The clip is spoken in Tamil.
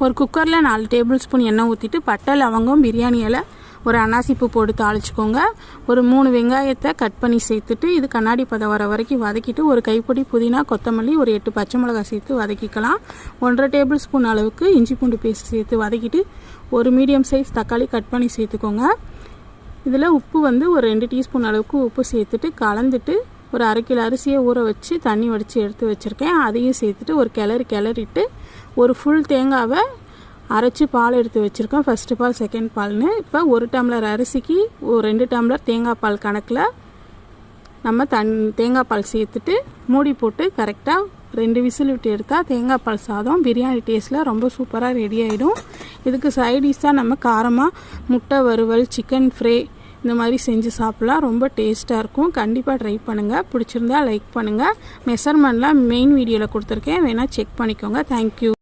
ஒரு குக்கரில் 4 டேபிள் ஸ்பூன் எண்ணெய் ஊற்றிட்டு பட்டை லவங்கம் பிரியாணி இலை ஒரு அன்னாசிப்பூ போட்டு தாளிச்சுக்கோங்க. ஒரு 3 வெங்காயத்தை கட் பண்ணி சேர்த்துட்டு இது கண்ணாடி பதம் வர வரைக்கும் வதக்கிட்டு ஒரு கைப்பிடி புதினா கொத்தமல்லி ஒரு 8 பச்சை மிளகாய் சேர்த்து வதக்கிக்கலாம். 1.5 டேபிள் ஸ்பூன் அளவுக்கு இஞ்சி பூண்டு பேஸ்ட் சேர்த்து வதக்கிட்டு ஒரு மீடியம் சைஸ் தக்காளி கட் பண்ணி சேர்த்துக்கோங்க. இதில் உப்பு வந்து ஒரு 2 டீஸ்பூன் அளவுக்கு உப்பு சேர்த்துட்டு கலந்துட்டு ஒரு 1/2 கிலோ அரிசியை ஊற வச்சு தண்ணி வடித்து எடுத்து வச்சுருக்கேன். அதையும் சேர்த்துட்டு ஒரு கிளறிட்டு ஒரு ஃபுல் தேங்காவை அரைச்சி பால் எடுத்து வச்சுருக்கேன். ஃபஸ்ட்டு பால் செகண்ட் பால்னு. இப்போ 1 டம்ளர் அரிசிக்கு ஒரு 2 டம்ளர் தேங்காய் பால் கணக்கில் நம்ம தேங்காய் பால் சேர்த்துட்டு மூடி போட்டு கரெக்டாக 2 விசில் விட்டு எடுத்தால் தேங்காய் பால் சாதம் பிரியாணி டேஸ்ட்டில் ரொம்ப சூப்பராக ரெடி ஆகிடும். இதுக்கு சைடிஷாக நம்ம காரமாக முட்டை வறுவல் சிக்கன் ஃப்ரை இந்த மாதிரி செஞ்சு சாப்பிட்லாம். ரொம்ப டேஸ்ட்டாக இருக்கும். கண்டிப்பாக ட்ரை பண்ணுங்கள். பிடிச்சிருந்தா லைக் பண்ணுங்கள். மெஷர்மெண்ட்லாம் மெயின் வீடியோவில் கொடுத்துருக்கேன், வேணால் செக் பண்ணிக்கோங்க. தேங்க்யூ.